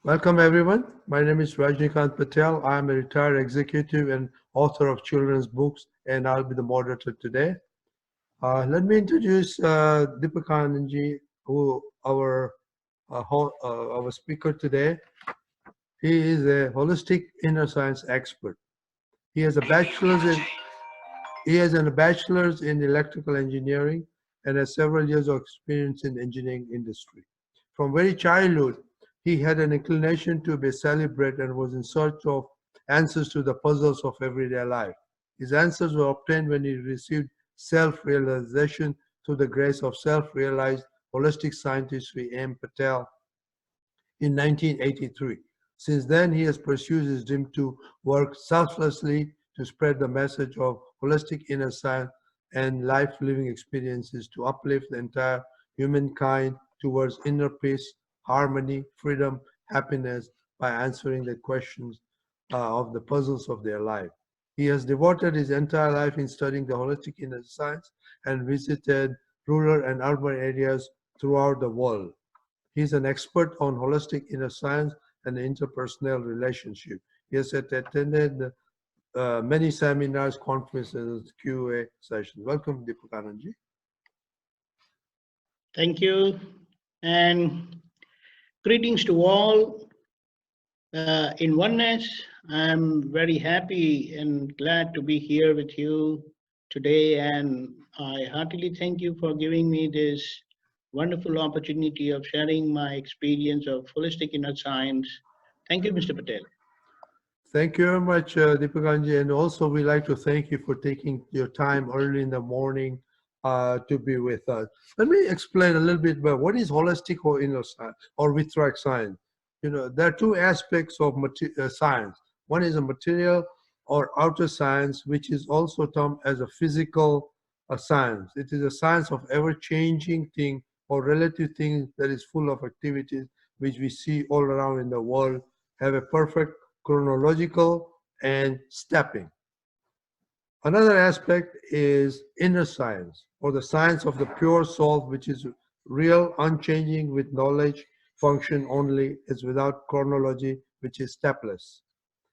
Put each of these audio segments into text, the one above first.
Welcome everyone. My name is Rajnikant Patel. I am a retired executive and author of children's books, and I'll be the moderator today. Let me introduce Deepakanandji, who our speaker today. He is a holistic inner science expert. He has a bachelor's in he has a bachelor's in electrical engineering and has several years of experience in engineering industry. From very childhood, he had an inclination to be celebrated and was in search of answers to the puzzles of everyday life. His answers were obtained when he received self-realization through the grace of self-realized holistic scientist Sri M. Patel in 1983. Since then, he has pursued his dream to work selflessly to spread the message of holistic inner science and life living experiences to uplift the entire humankind towards inner peace, harmony, freedom, happiness by answering the questions of the puzzles of their life. He has devoted his entire life in studying the holistic inner science and visited rural and urban areas throughout the world. He is an expert on holistic inner science and interpersonal relationship. He has attended many seminars, conferences, QA sessions. Welcome, Deepakanandji. Thank you, and greetings to all in oneness. I'm very happy and glad to be here with you today, and I heartily thank you for giving me this wonderful opportunity of sharing my experience of holistic inner science. Thank you, Mr. Patel. Thank you very much, Deepakanandji. And also, we'd like to thank you for taking your time early in the morning to be with us. Let me explain a little bit about what is holistic or inner science or VITRAG science. You know, there are two aspects of science. One is a material or outer science, which is also termed as a physical science. It is a science of ever-changing thing or relative thing that is full of activities which we see all around in the world, have a perfect chronological and stepping. Another aspect is inner science, or the science of the pure soul, which is real, unchanging, with knowledge, function only, is without chronology, which is stepless.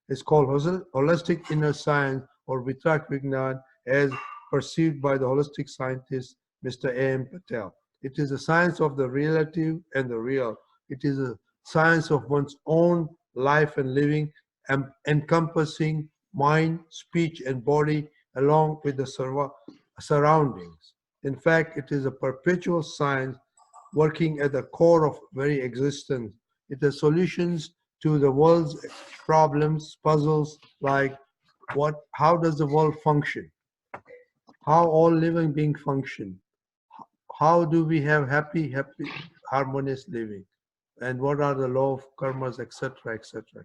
It's called holistic inner science, or VITRAG VIGNAN, as perceived by the holistic scientist Mr. A.M. Patel. It is a science of the relative and the real. It is a science of one's own life and living, encompassing mind, speech, and body along with the surroundings. In fact, it is a perpetual science working at the core of very existence. It has solutions to the world's problems, puzzles like how does the world function? How all living beings function? How do we have happy, harmonious living? And what are the law of karmas, etc., etc.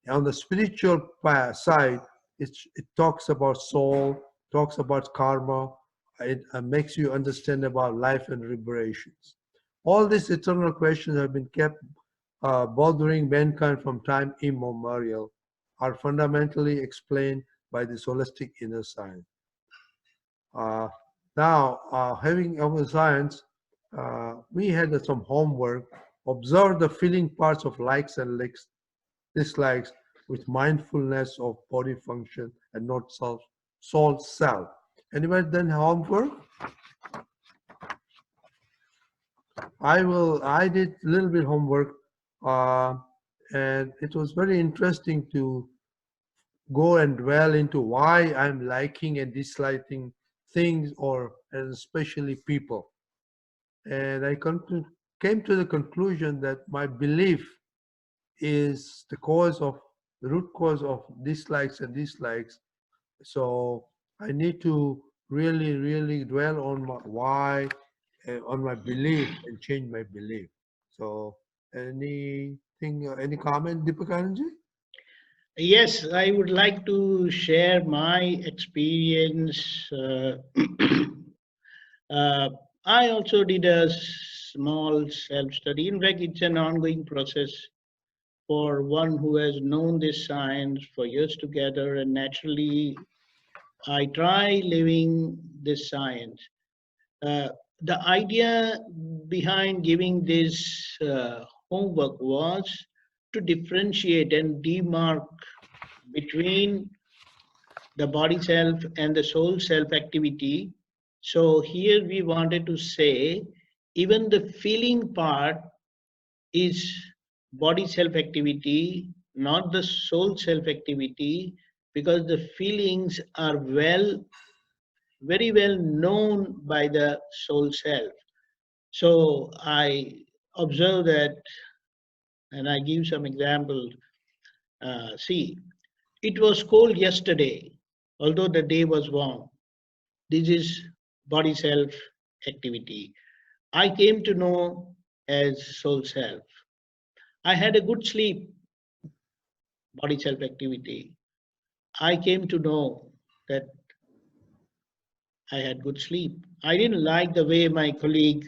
On the spiritual side, it talks about soul, talks about karma, it makes you understand about life and liberations. All these eternal questions have been kept bothering mankind from time immemorial, are fundamentally explained by this holistic inner science. Now, having our science, we had some homework. Observe the feeling parts of likes and dislikes with mindfulness of body function and not self. Anybody done homework? I did a little bit homework, and it was very interesting to go and dwell into why I'm liking and disliking things or especially people. And I came to the conclusion that my belief is the root cause of dislikes. So I need to really, really dwell on my why, on my belief, and change my belief. So any comment, Deepakanandji? Yes, I would like to share my experience. I also did a small self-study. In fact, it's an ongoing process for one who has known this science for years together, and naturally, I try living this science. The idea behind giving this homework was to differentiate and demark between the body self and the soul self activity. So here we wanted to say even the feeling part is body self activity, not the soul self activity, because the feelings are very well known by the soul self. So I observe that, and I give some examples. See, it was cold yesterday, although the day was warm. This is body self activity. I came to know as soul self. I had a good sleep, body self activity. I came to know that I had good sleep. I didn't like the way my colleague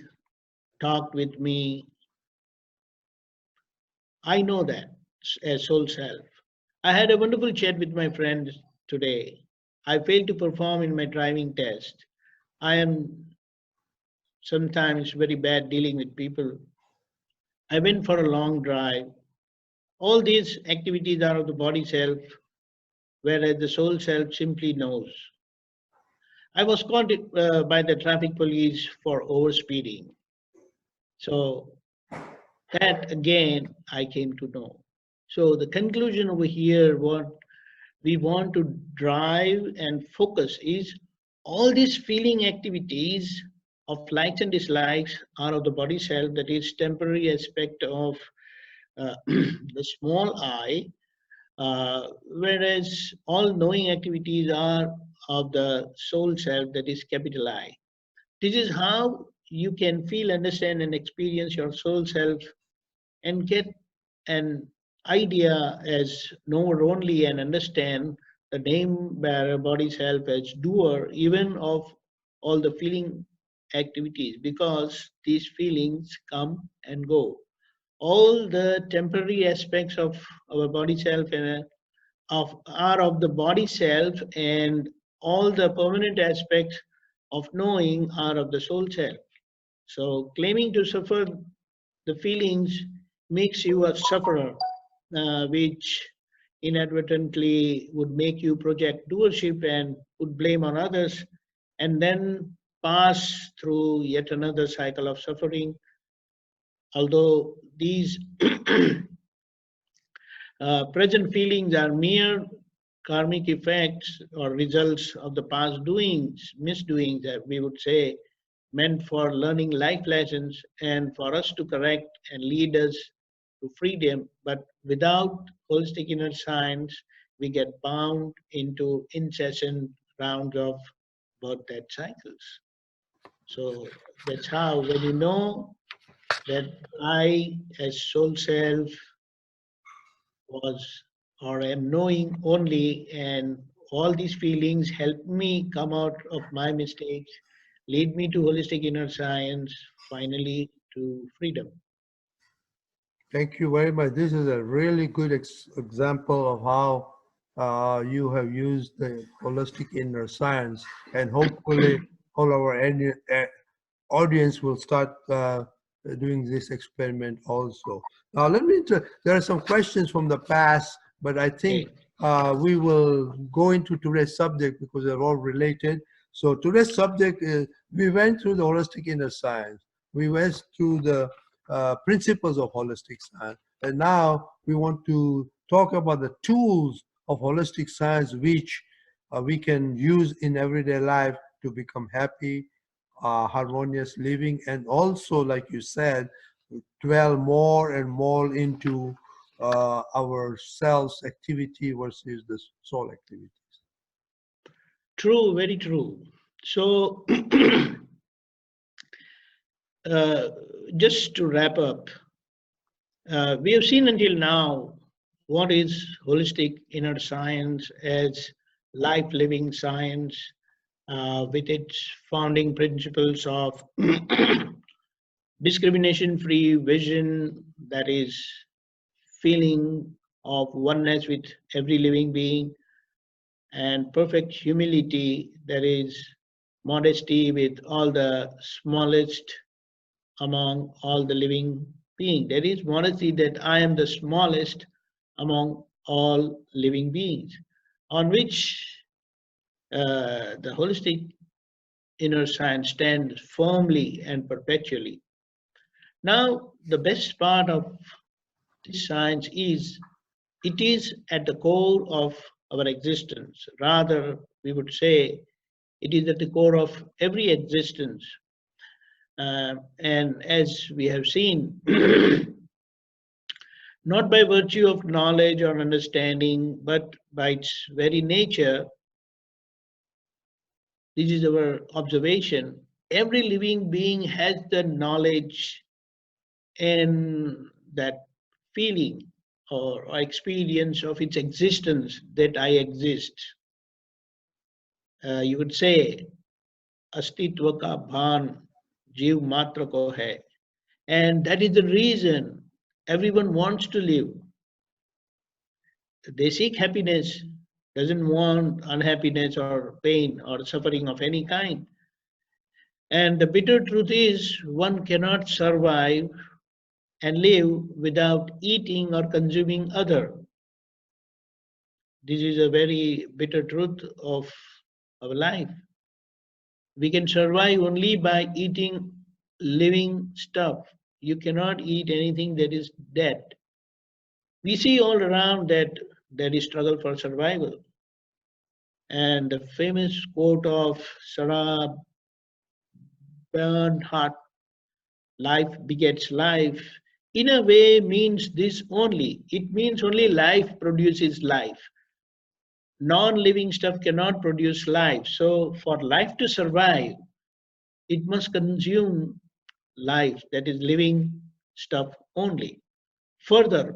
talked with me. I know that as soul self. I had a wonderful chat with my friends today. I failed to perform in my driving test. I am sometimes very bad dealing with people. I went for a long drive. All these activities are of the body self, whereas the soul self simply knows. I was caught by the traffic police for overspeeding. So that again I came to know. So the conclusion over here, what we want to drive and focus is all these feeling activities of likes and dislikes are of the body self, that is temporary aspect of the small I, whereas all knowing activities are of the soul self, that is capital I. This is how you can feel, understand, and experience your soul self and get an idea as knower only and understand the name bearer body self as doer even of all the feeling activities, because these feelings come and go. All the temporary aspects of our body self and are of the body self, and all the permanent aspects of knowing are of the soul self. So claiming to suffer the feelings makes you a sufferer, which inadvertently would make you project doership and put blame on others, and then pass through yet another cycle of suffering. Although these present feelings are mere karmic effects or results of the past doings, misdoings that we would say, meant for learning life lessons and for us to correct and lead us to freedom. But without holistic inner science, we get bound into incessant rounds of birth death cycles. So that's how, when you know that I, as soul self, was or am knowing only, and all these feelings help me come out of my mistakes, lead me to holistic inner science, finally to freedom. Thank you very much. This is a really good example of how you have used the holistic inner science, and hopefully all our audience will start doing this experiment also. Now, there are some questions from the past, but I think we will go into today's subject because they're all related. So today's subject is, we went through the holistic inner science. We went through the principles of holistic science. And now we want to talk about the tools of holistic science which we can use in everyday life to become happy, harmonious living, and also, like you said, dwell more and more into our self's activity versus the soul activities. True, very true. So, just to wrap up, we have seen until now what is holistic inner science as life living science, with its founding principles of discrimination free vision, that is, feeling of oneness with every living being, and perfect humility, that is, modesty with all the smallest among all the living being. There is modesty that I am the smallest among all living beings, on which the holistic inner science stands firmly and perpetually. Now, the best part of this science is it is at the core of our existence. Rather, we would say it is at the core of every existence. And as we have seen, not by virtue of knowledge or understanding, but by its very nature, this is our observation. Every living being has the knowledge and that feeling or experience of its existence that I exist. You would say, Astitva ka bhan jiv matra ko hai. And that is the reason everyone wants to live. They seek happiness, doesn't want unhappiness or pain or suffering of any kind. And the bitter truth is, one cannot survive and live without eating or consuming other. This is a very bitter truth of our life. We can survive only by eating living stuff. You cannot eat anything that is dead. We see all around that there is struggle for survival. And the famous quote of Sarah Bernhardt, life begets life, in a way means this only. It means only life produces life. Non-living stuff cannot produce life. So for life to survive, it must consume life, that is living stuff only. Further,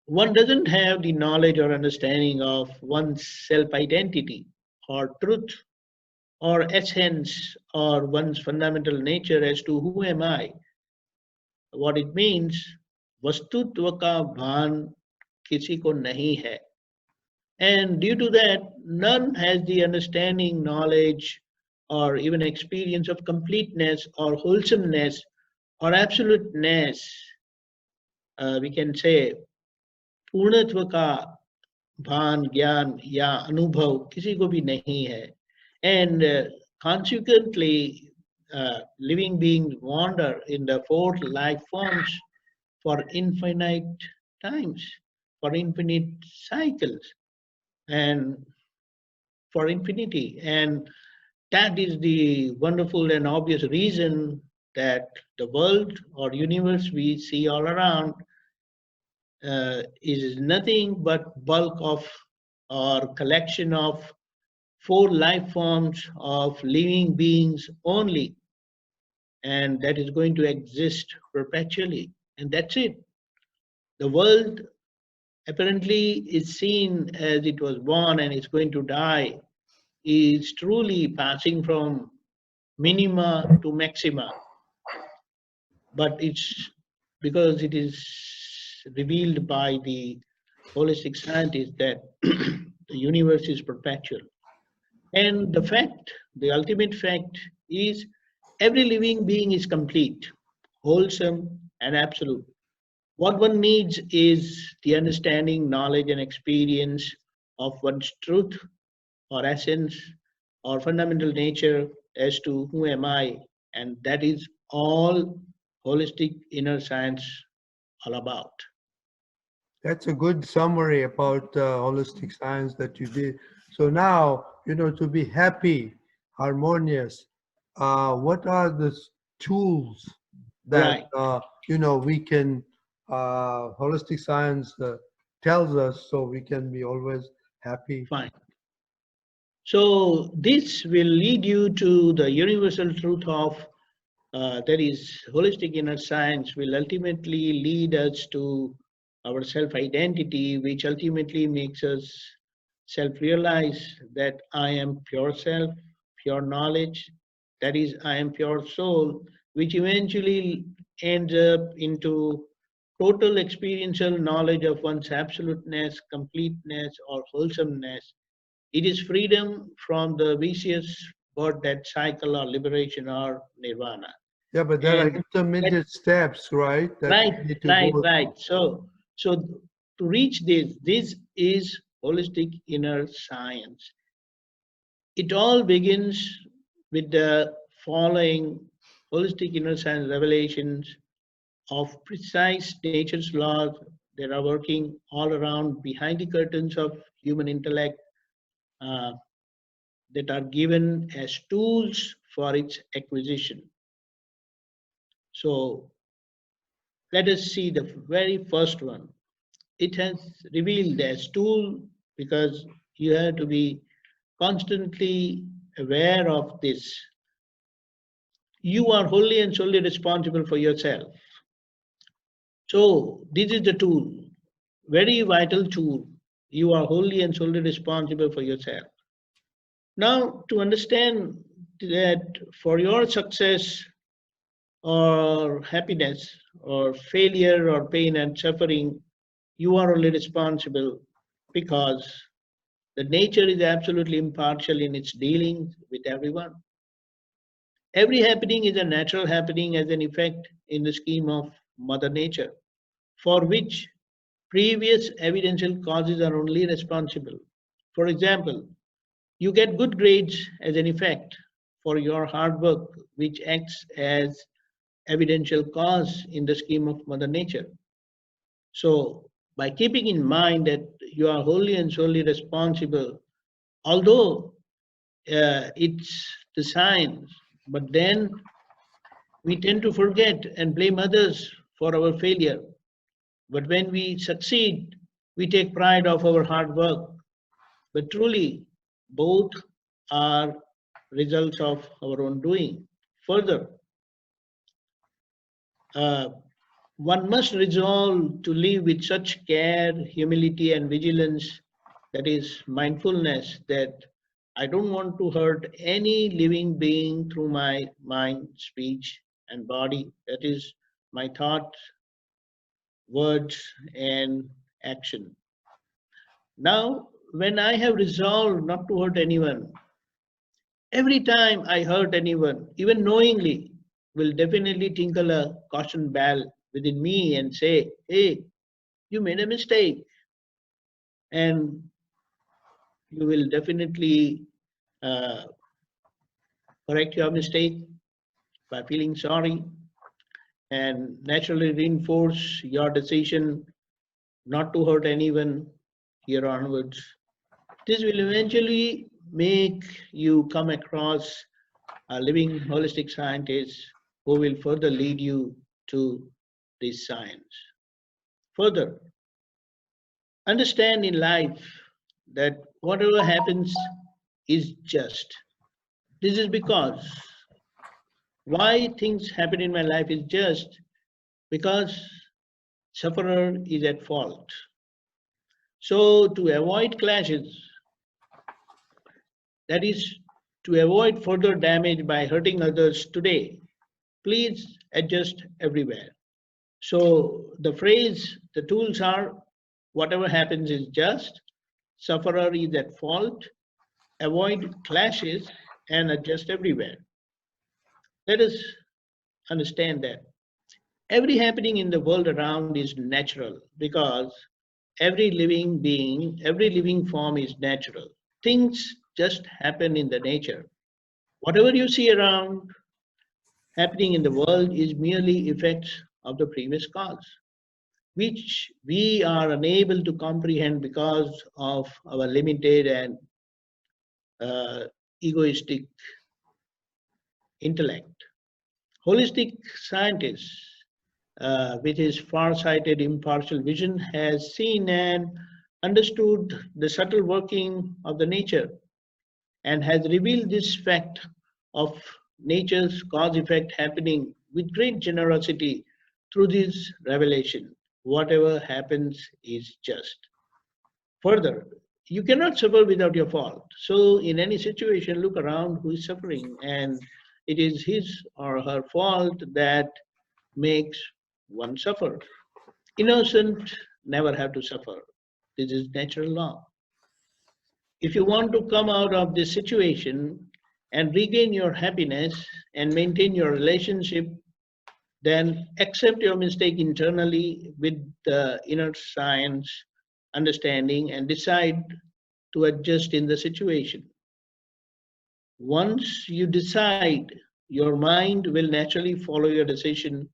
one doesn't have the knowledge or understanding of one's self-identity or truth or essence or one's fundamental nature as to who am I. What it means, vastutva ka bhan kisi ko nahi hai. And due to that, none has the understanding, knowledge, or even experience of completeness or wholesomeness or absoluteness. We can say, पूर्णत्व का भान ज्ञान या अनुभव किसी को भी नहीं है. And consequently, living beings wander in the four life forms for infinite times, for infinite cycles, and for infinity. And that is the wonderful and obvious reason that the world or universe we see all around is nothing but bulk of or collection of four life forms of living beings only, and that is going to exist perpetually, and that's it. The world apparently is seen as it was born and is going to die, is truly passing from minima to maxima, but it's because it is revealed by the holistic scientist that the universe is perpetual. And the fact, the ultimate fact is every living being is complete, wholesome, and absolute. What one needs is the understanding, knowledge, and experience of one's truth or essence or fundamental nature as to who am I, and that is all holistic inner science all about. That's a good summary about holistic science that you did. So now, to be happy, harmonious, what are the tools that, Right, we can, holistic science tells us so we can be always happy? fine. So this will lead you to the universal truth of that is holistic inner science will ultimately lead us to our self-identity, which ultimately makes us self-realize that I am pure self, pure knowledge, that is I am pure soul, which eventually ends up into total experiential knowledge of one's absoluteness, completeness, or wholesomeness. It is freedom from the vicious birth death cycle or liberation or nirvana. Yeah, but there are And intermediate steps, right? That right, you need to right, go. right. So to reach this is holistic inner science. It all begins with the following holistic inner science revelations of precise nature's laws that are working all around behind the curtains of human intellect, uh, that are given as tools for its acquisition. So let us see the very first one. It has revealed as tool because you have to be constantly aware of this. You are wholly and solely responsible for yourself. So this is the tool, very vital tool. You are wholly and solely responsible for yourself. Now, to understand that for your success or happiness or failure or pain and suffering, you are only responsible because the nature is absolutely impartial in its dealings with everyone. Every happening is a natural happening as an effect in the scheme of Mother Nature, for which previous evidential causes are only responsible. For example, you get good grades as an effect for your hard work, which acts as evidential cause in the scheme of Mother Nature. So, by keeping in mind that you are wholly and solely responsible, although it's the science, but then we tend to forget and blame others for our failure. But when we succeed, we take pride of our hard work. But truly, both are results of our own doing. Further, uh, one must resolve to live with such care, humility, and vigilance, that is mindfulness, that I don't want to hurt any living being through my mind, speech, and body, that is my thoughts, words, and action. Now, when I have resolved not to hurt anyone, every time I hurt anyone, even knowingly, will definitely tinkle a caution bell within me and say, hey, you made a mistake. And you will definitely uh, correct your mistake by feeling sorry and naturally reinforce your decision not to hurt anyone here onwards. This will eventually make you come across a living holistic scientist who will further lead you to this science. Further, understand in life that whatever happens is just. This is because why things happen in my life is just because sufferer is at fault. So to avoid clashes, that is to avoid further damage by hurting others today, please adjust everywhere. So the phrase, the tools are whatever happens is just, sufferer is at fault, avoid clashes, and adjust everywhere. Let us understand that every happening in the world around is natural because every living being, every living form is natural. Things just happen in the nature. Whatever you see around happening in the world is merely effects of the previous cause, which we are unable to comprehend because of our limited and uh, egoistic intellect. Holistic scientists, with his far-sighted, impartial vision, has seen and understood the subtle working of the nature and has revealed this fact of nature's cause-effect happening with great generosity through this revelation. Whatever happens is just. Further, you cannot suffer without your fault. So, in any situation, look around who is suffering, and it is his or her fault that makes one suffer. Innocent never have to suffer. This is natural law. If you want to come out of this situation and regain your happiness and maintain your relationship then accept your mistake internally with the inner science understanding and decide to adjust in the situation. Once you decide, your mind will naturally follow your decision.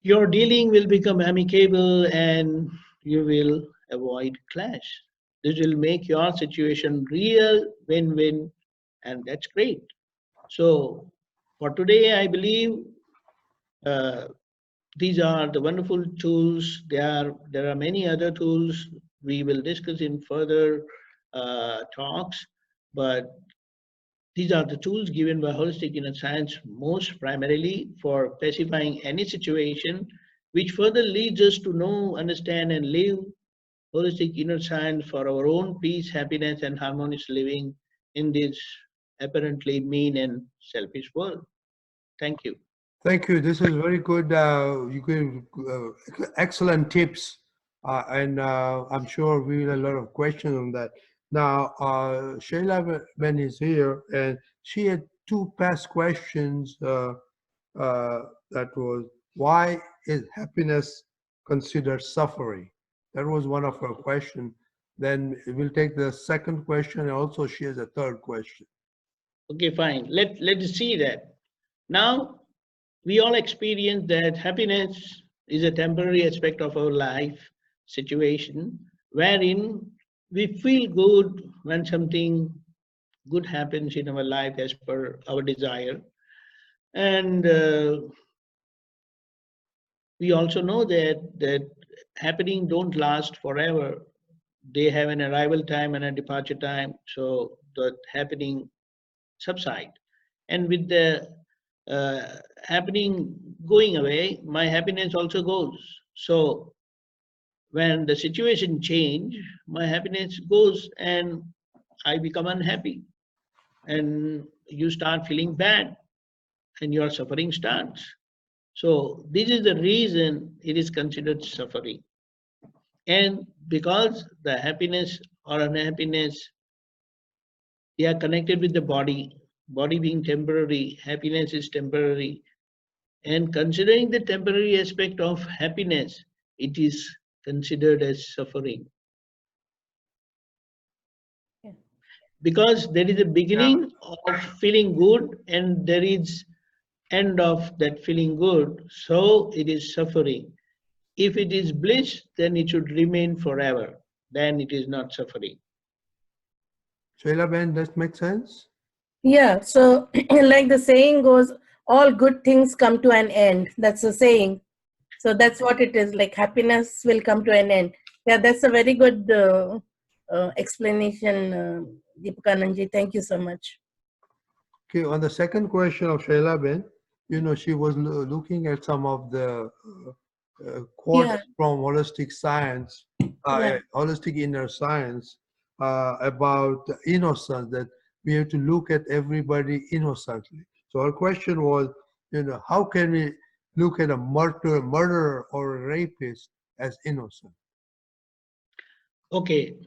Your dealing will become amicable and you will avoid clash. This will make your situation real win-win, and that's great. So for today, I believe uh, these are the wonderful tools. There are many other tools we will discuss in further talks, but these are the tools given by holistic inner science most primarily for pacifying any situation, which further leads us to know, understand, and live holistic inner science for our own peace, happiness, and harmonious living in this apparently mean and selfish world. Thank you. Thank you. This is very good. You gave excellent tips, and I'm sure we will have a lot of questions on that. Now, Shayla Ben is here, and she had two past questions. That was, why is happiness considered suffering? That was one of her questions. Then we'll take the second question, and also she has a third question. Okay, fine. Let's see that. Now, we all experience that happiness is a temporary aspect of our life situation wherein we feel good when something good happens in our life as per our desire. And we also know that happening don't last forever. They have an arrival time and a departure time, so the happening subside. And with the happening going away, my happiness also goes. So when the situation change, my happiness goes and I become unhappy. And you start feeling bad and your suffering starts. So this is the reason it is considered suffering. And because the happiness or unhappiness, they are connected with the body, body being temporary, happiness is temporary. And considering the temporary aspect of happiness, it is considered as suffering. Yeah. Because there is a beginning of feeling good and there is end of that feeling good, so it is suffering. If it is bliss, then it should remain forever. Then it is not suffering. Shayla Ben, does that make sense? Yeah, so like the saying goes, all good things come to an end. That's the saying. So that's what it is, like happiness will come to an end. Yeah, that's a very good explanation, Deepakanandji. Thank you so much. Okay, on the second question of Shayla Ben, she was looking at some of the quotes Yeah. from holistic science, Yeah. holistic inner science, about innocence, that we have to look at everybody innocently. So our question was, how can we look at a murderer or a rapist as innocent? Okay.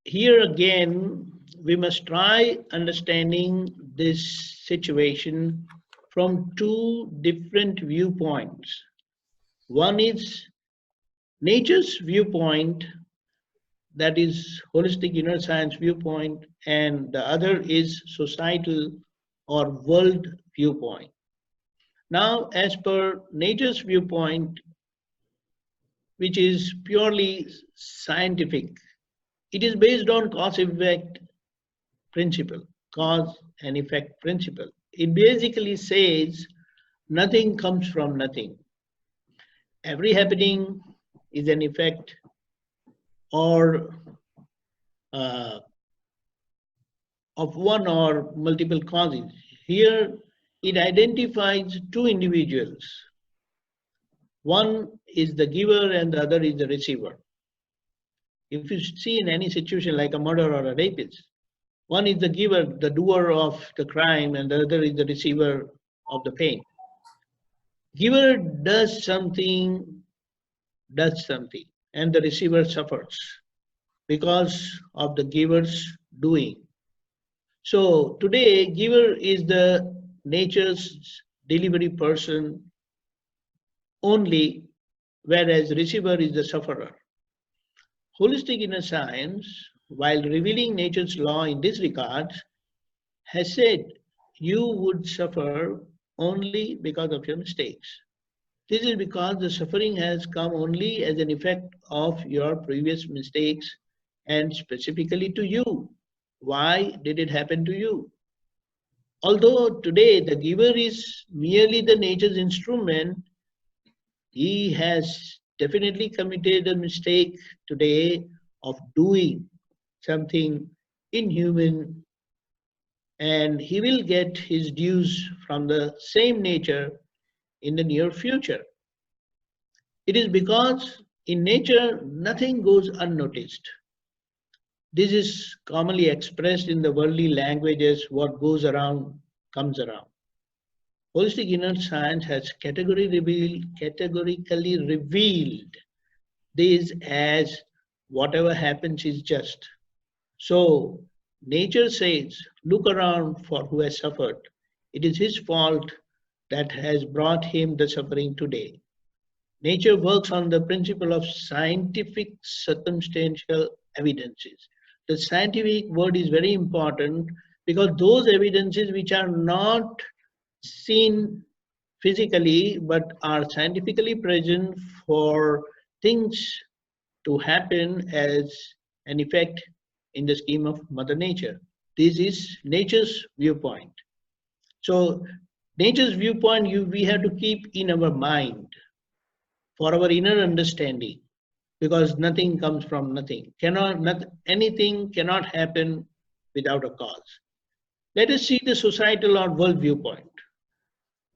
Here again, we must try understanding this situation from two different viewpoints. One is nature's viewpoint, that is holistic inner science viewpoint, and the other is societal or world viewpoint. Now, as per nature's viewpoint, which is purely scientific, it is based on cause-effect principle, cause and effect principle. It basically says nothing comes from nothing. Every happening is an effect or of one or multiple causes. Here, it identifies two individuals. One is the giver and the other is the receiver. If you see in any situation like a murder or a rapist, one is the giver, the doer of the crime, and the other is the receiver of the pain. Giver does something, and the receiver suffers because of the giver's doing. So today, giver is the nature's delivery person only, whereas receiver is the sufferer. Holistic inner science, while revealing nature's law in this regard, has said you would suffer only because of your mistakes. This is because the suffering has come only as an effect of your previous mistakes and specifically to you. Why did it happen to you? Although today the giver is merely the nature's instrument, he has definitely committed a mistake today of doing something inhuman, and he will get his dues from the same nature in the near future. It is because in nature nothing goes unnoticed. This is commonly expressed in the worldly languages: what goes around comes around. Holistic inner science has categorically revealed this as whatever happens is just. So nature says, look around for who has suffered. It is his fault that has brought him the suffering today. Nature works on the principle of scientific circumstantial evidences. The scientific word is very important because those evidences which are not seen physically but are scientifically present for things to happen as an effect in the scheme of Mother Nature. This is nature's viewpoint. So nature's viewpoint we have to keep in our mind for our inner understanding, because nothing comes from nothing. Anything cannot happen without a cause. Let us see the societal or world viewpoint.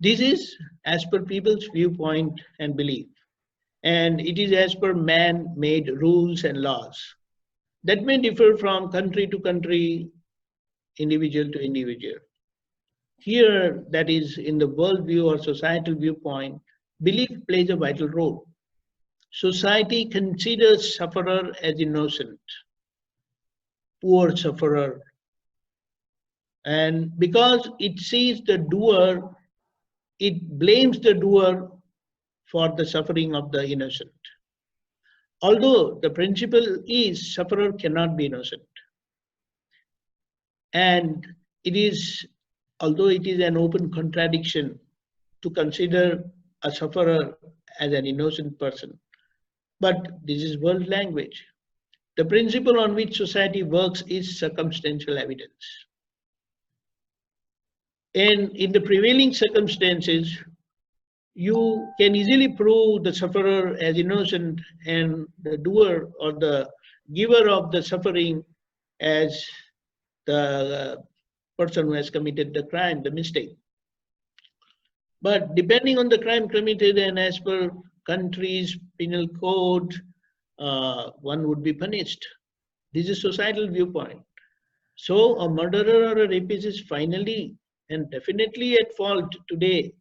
This is as per people's viewpoint and belief, and it is as per man-made rules and laws that may differ from country to country, individual to individual. Here, that is in the world view or societal viewpoint, belief plays a vital role. Society considers sufferer as innocent, poor sufferer, and because it sees the doer, it blames the doer for the suffering of the innocent. Although the principle is sufferer cannot be innocent. And it is, although it is an open contradiction to consider a sufferer as an innocent person, but this is world language. The principle on which society works is circumstantial evidence. And in the prevailing circumstances, you can easily prove the sufferer as innocent and the doer or the giver of the suffering as the person who has committed the crime, the mistake. But depending on the crime committed and as per country's penal code, one would be punished. This is societal viewpoint. So a murderer or a rapist is finally and definitely at fault today,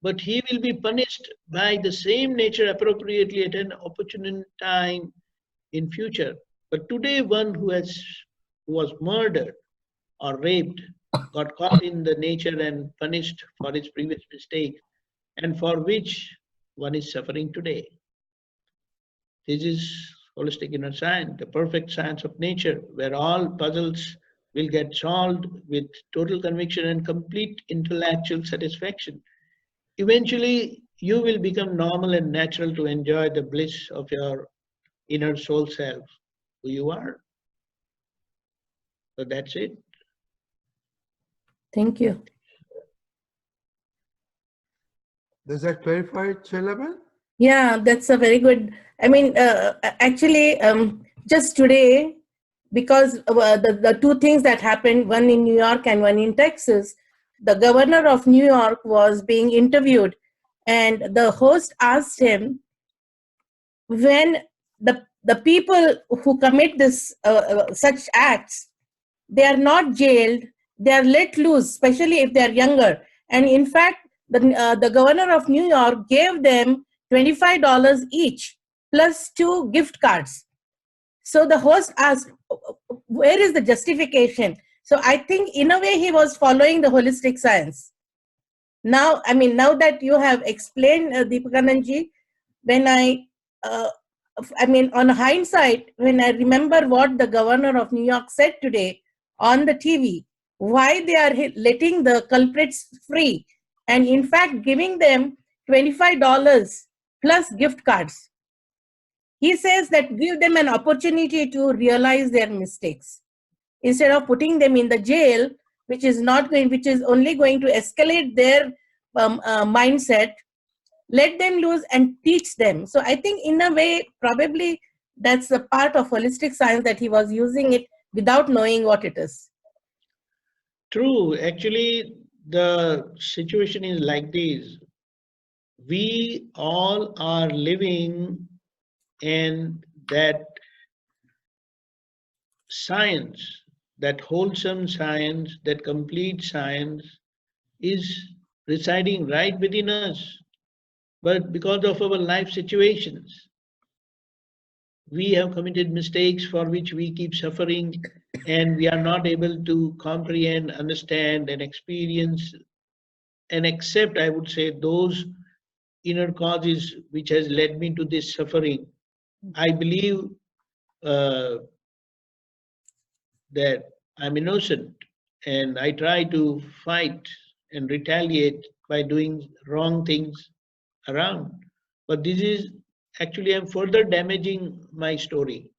but he will be punished by the same nature appropriately at an opportune time in future. But today one who was murdered or raped got caught in the nature and punished for his previous mistake, and for which one is suffering today. This is holistic inner science, the perfect science of nature, where all puzzles will get solved with total conviction and complete intellectual satisfaction. Eventually, you will become normal and natural to enjoy the bliss of your inner soul self, who you are. So that's it. Thank you. Does that clarify, Shailaban? Yeah, that's a very good. I mean, actually, just today, because the two things that happened, one in New York and one in Texas, the governor of New York was being interviewed, and the host asked him, when the people who commit this such acts, they are not jailed, they are let loose, especially if they are younger. And in fact, the governor of New York gave them $25 each, plus 2 gift cards. So the host asked, where is the justification? So I think in a way he was following the holistic science. Now, I mean, now that you have explained, Deepakanandji, when I mean, on hindsight, when I remember what the governor of New York said today on the TV, why they are letting the culprits free, and in fact giving them $25 plus gift cards. He says that give them an opportunity to realize their mistakes instead of putting them in the jail, which is only going to escalate their mindset. Let them loose and teach them. So I think in a way, probably that's a part of holistic science, that he was using it without knowing what it is. True. Actually, the situation is like this. We all are living in that science, that wholesome science, that complete science is residing right within us. But because of our life situations, we have committed mistakes for which we keep suffering, and we are not able to comprehend, understand, and experience and accept, I would say, those inner causes which has led me to this suffering. I believe that I'm innocent, and I try to fight and retaliate by doing wrong things around. But this is actually, I'm further damaging my story.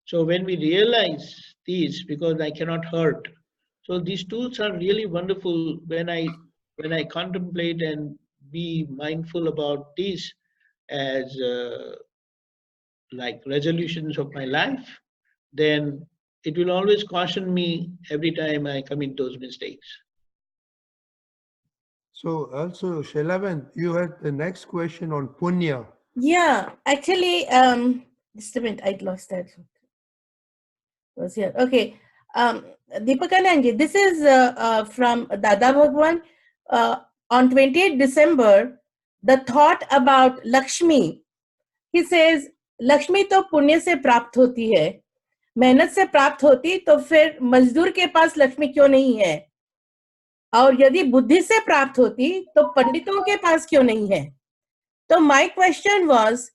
So when we realize these, because I cannot hurt, so these tools are really wonderful. When I contemplate and be mindful about these as like resolutions of my life, then it will always caution me every time I commit those mistakes. So also, Shailavan, you had the next question on punya. Yeah, actually, just a minute, I lost that. Was here. Okay. Deepakanandji, this is from Dada Bhagwan. On 28th December, the thought about Lakshmi. He says, Lakshmi तो पुण्य से प्राप्त होती है, मेहनत से प्राप्त होती तो फिर मजदूर के पास लक्ष्मी क्यों नहीं है, और यदि बुद्धि से प्राप्त होती तो पंडितों के पास क्यों नहीं है. So my question was,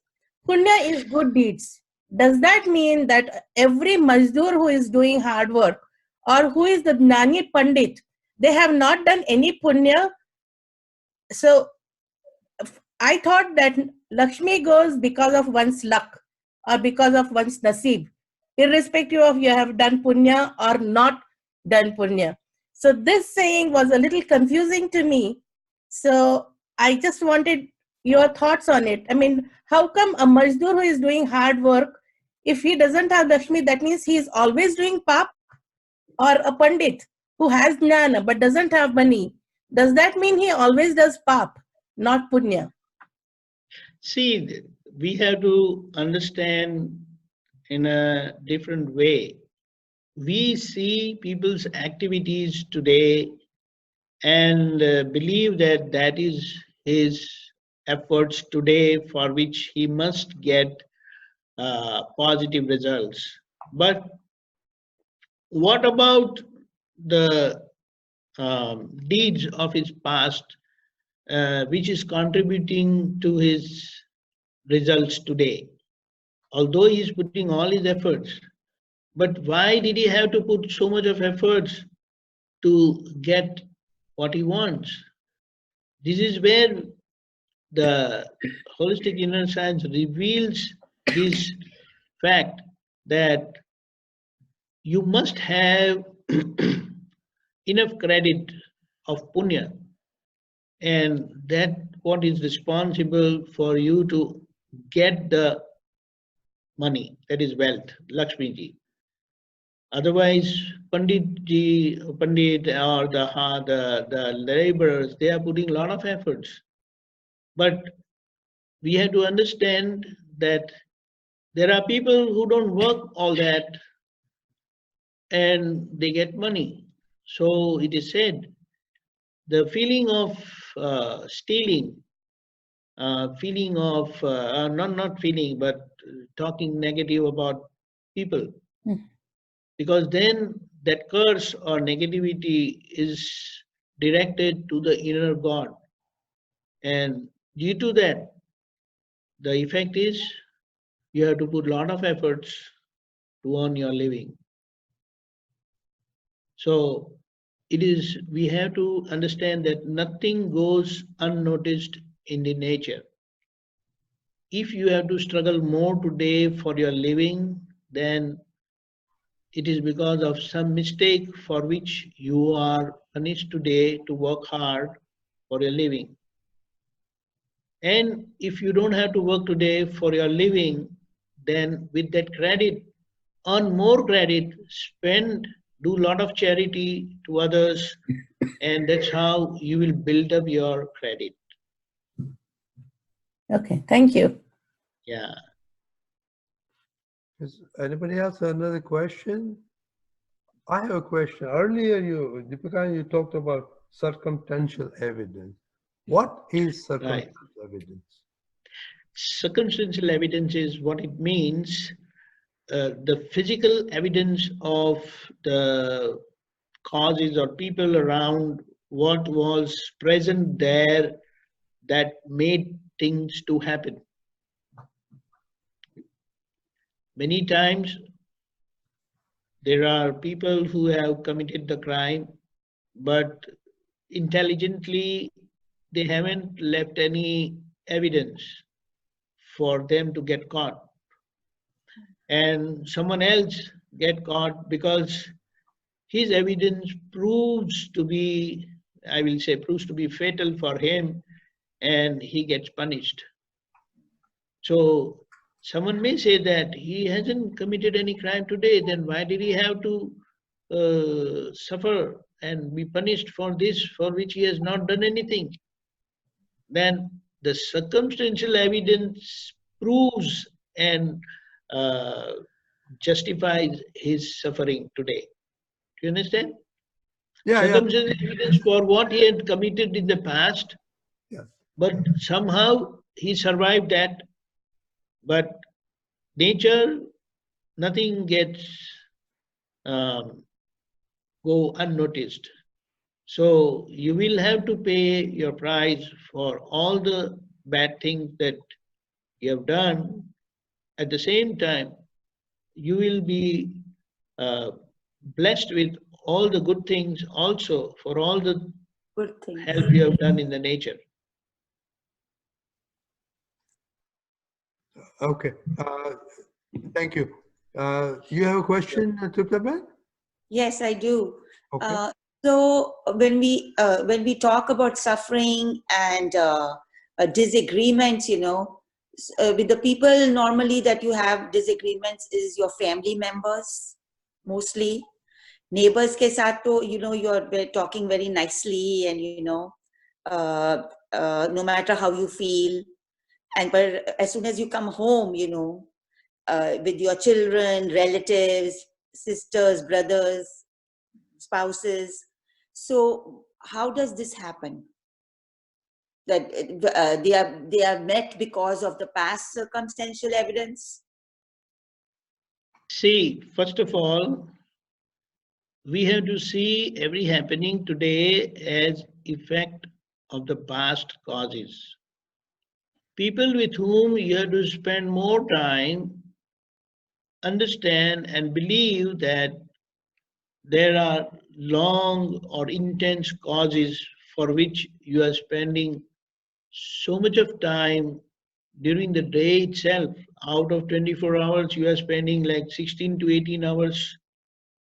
punya is good deeds. Does that mean that every mazdoor who is doing hard work, or who is the Gnani Pandit, they have not done any punya? So I thought that Lakshmi goes because of one's luck or because of one's naseeb, irrespective of you have done punya or not done punya. So this saying was a little confusing to me. So I just wanted your thoughts on it. I mean, how come a mazdoor who is doing hard work, if he doesn't have Lakshmi, that means he is always doing pap? Or a pandit who has jnana but doesn't have money, does that mean he always does pap, not punya? See, we have to understand in a different way. We see people's activities today and believe that that is his efforts today for which he must get positive results. But what about the deeds of his past, which is contributing to his results today? Although he is putting all his efforts, but why did he have to put so much of efforts to get what he wants? This is where the holistic inner science reveals this fact that you must have enough credit of punya, and that what is responsible for you to get the money, that is wealth, Lakshmi ji. Otherwise, Pandit or the laborers, they are putting a lot of efforts. But we have to understand that there are people who don't work all that and they get money. So it is said, the feeling of stealing, feeling of, not feeling, but talking negative about people. Because then that curse or negativity is directed to the inner God. And due to that, the effect is you have to put a lot of efforts to earn your living. So we have to understand that nothing goes unnoticed in the nature. If you have to struggle more today for your living, then it is because of some mistake for which you are punished today to work hard for your living. And if you don't have to work today for your living, then with that credit, earn more credit, spend, do a lot of charity to others, and that's how you will build up your credit. Okay, thank you. Yeah. Is anybody else have another question? I have a question. Earlier, Deepakanandji, you talked about circumstantial evidence. What is circumstantial evidence? Circumstantial evidence is what it means. The physical evidence of the causes or people around, what was present there that made things to happen. Many times there are people who have committed the crime, but intelligently they haven't left any evidence for them to get caught. And someone else get caught because his evidence proves to be, I will say, proves to be fatal for him, and he gets punished. So someone may say that he hasn't committed any crime today, then why did he have to suffer and be punished for this, for which he has not done anything? Then the circumstantial evidence proves and justifies his suffering today. Do you understand? Yeah, Circumstantial evidence for what he had committed in the past, yeah. but somehow he survived that. But nature, nothing gets go unnoticed. So you will have to pay your price for all the bad things that you have done. At the same time, you will be blessed with all the good things also for all the Good thing. help you have done in the nature. Okay. Thank you. You have a question, Triptaben? Yes, I do. Okay. So when we talk about suffering and disagreements, with the people normally that you have disagreements is your family members, mostly. Neighbors ke saath to, you're talking very nicely and, no matter how you feel. But as soon as you come home, with your children, relatives, sisters, brothers, spouses. So how does this happen? That they are met because of the past circumstantial evidence? See, first of all, we have to see every happening today as effect of the past causes. People with whom you have to spend more time understand and believe that there are long or intense causes for which you are spending so much of time during the day itself. Out of 24 hours, you are spending like 16 to 18 hours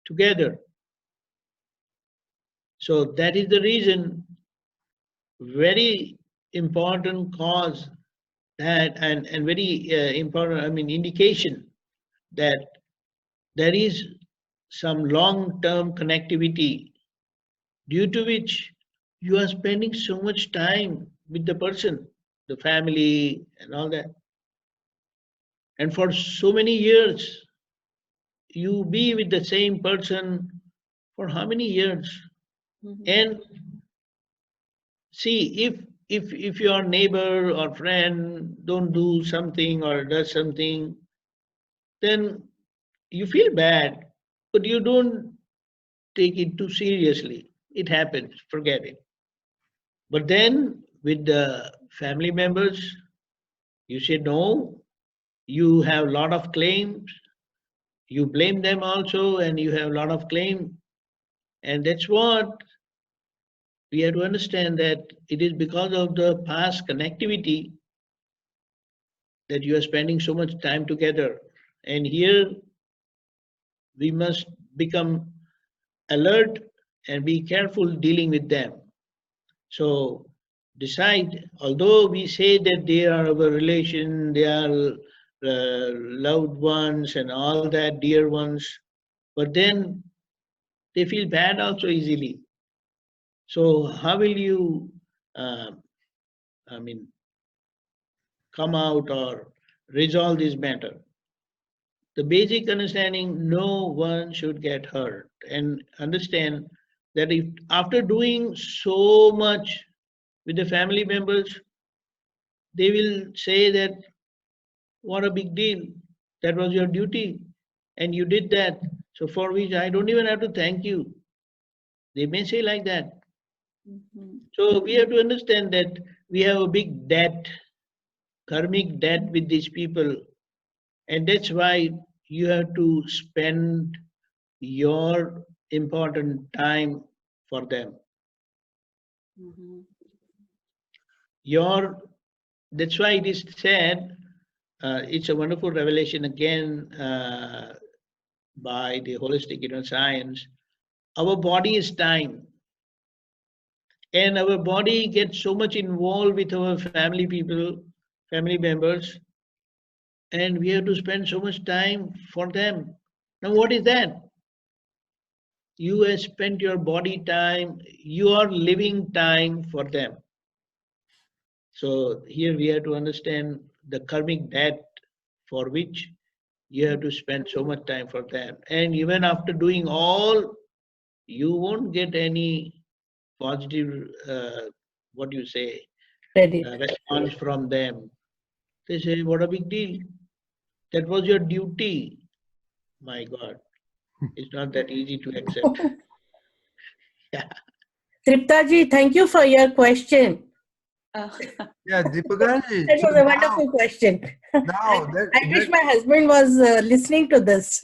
together. So that is the reason, very important cause that and very important, indication that there is some long-term connectivity due to which you are spending so much time with the person, the family and all that. And for so many years, you be with the same person for how many years? Mm-hmm. And see, if your neighbor or friend don't do something or does something, then you feel bad, but you don't take it too seriously. it happens, forget it. But then with the family members, you say no, you have a lot of claims, you blame them also, and you have a lot of claim. And that's what we have to understand, that it is because of the past connectivity that you are spending so much time together. And here we must become alert and be careful dealing with them. So decide, although we say that they are our relation, they are loved ones and all that, dear ones, but then they feel bad also easily. So how will you, uh, I mean, come out or resolve this matter? The basic understanding, no one should get hurt, and understand that if after doing so much with the family members, they will say that, what a big deal, that was your duty and you did that, so for which I don't even have to thank you. They may say like that. So we have to understand that we have a big debt, karmic debt with these people, and that's why you have to spend your important time for them. That's why it is said, it's a wonderful revelation again by the holistic science. Our body is time, and our body gets so much involved with our family people, family members, and we have to spend so much time for them. Now, what is that? You have spent your body time, your living time for them. So here we have to understand the karmic debt for which you have to spend so much time for them. And even after doing all, you won't get any positive, what do you say, response from them. They say, what a big deal. That was your duty. My God, it's not that easy to accept. Yeah. Triptaji, thank you for your question. Yeah, Deepakanandji. That was a wonderful question. Now, I wish my husband was listening to this.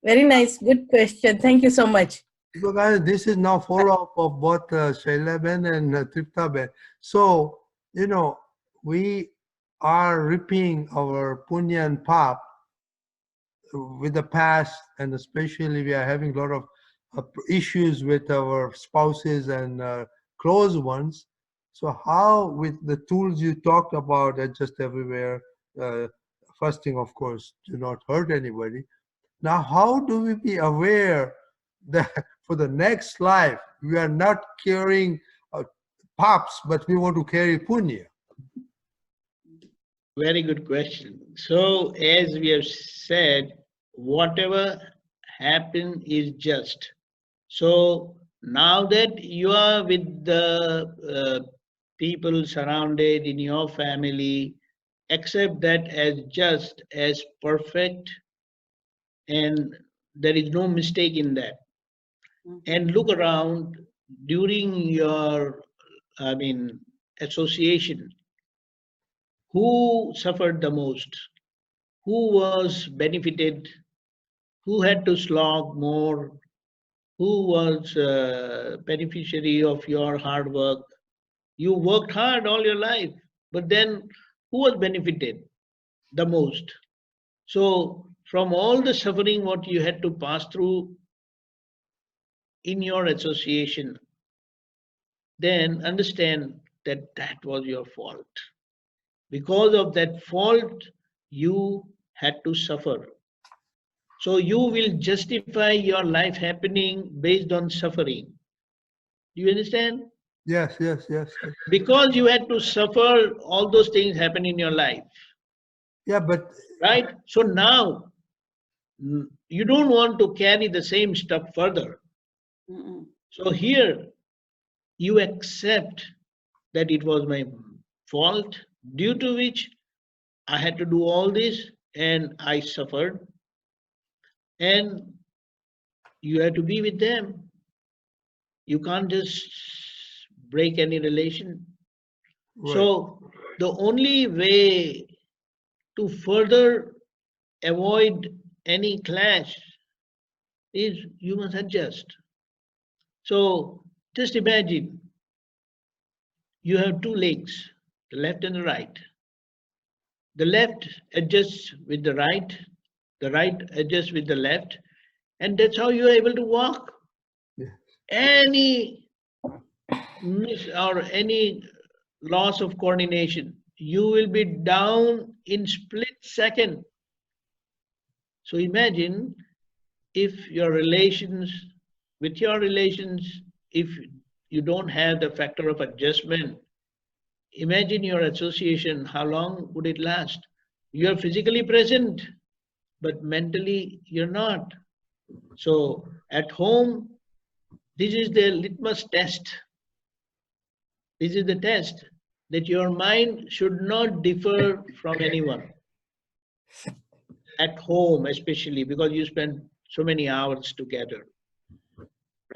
Very nice, good question. Thank you so much. Deepakanandji, this is now follow-up of both Shailaben and Triptaben. So, you know, we are reaping our punya and pap with the past, and especially we are having a lot of issues with our spouses and close ones. So how, with the tools you talked about, Adjust Everywhere, first thing, of course, do not hurt anybody. Now, how do we be aware that for the next life, we are not carrying paps, but we want to carry punya? Very good question. So, as we have said, whatever happened is just. So, now that you are with the people surrounded in your family, accept that as just, as perfect, and there is no mistake in that. And look around during your, association. Who suffered the most? Who was benefited? Who had to slog more? Who was beneficiary of your hard work? You worked hard all your life, but then who was benefited the most? So from all the suffering what you had to pass through in your association, then understand that that was your fault. Because of that fault, you had to suffer. So you will justify your life happening based on suffering. Do you understand? Yes, yes, yes. Because you had to suffer, all those things happen in your life. Yeah, but... Right? So now, you don't want to carry the same stuff further. So here, you accept that it was my fault, due to which I had to do all this and I suffered. And you have to be with them. You can't just break any relation. Right. So the only way to further avoid any clash is you must adjust. So just imagine you have two legs, the left and the right. The left adjusts with the right adjusts with the left, and that's how you are able to walk. Yeah. Any miss or any loss of coordination, you will be down in split second. So imagine if your relations, if you don't have the factor of adjustment, imagine your association, how long would it last? You are physically present, but mentally you're not. So at home, this is the litmus test. This is the test that your mind should not differ from anyone. At home, especially because you spend so many hours together,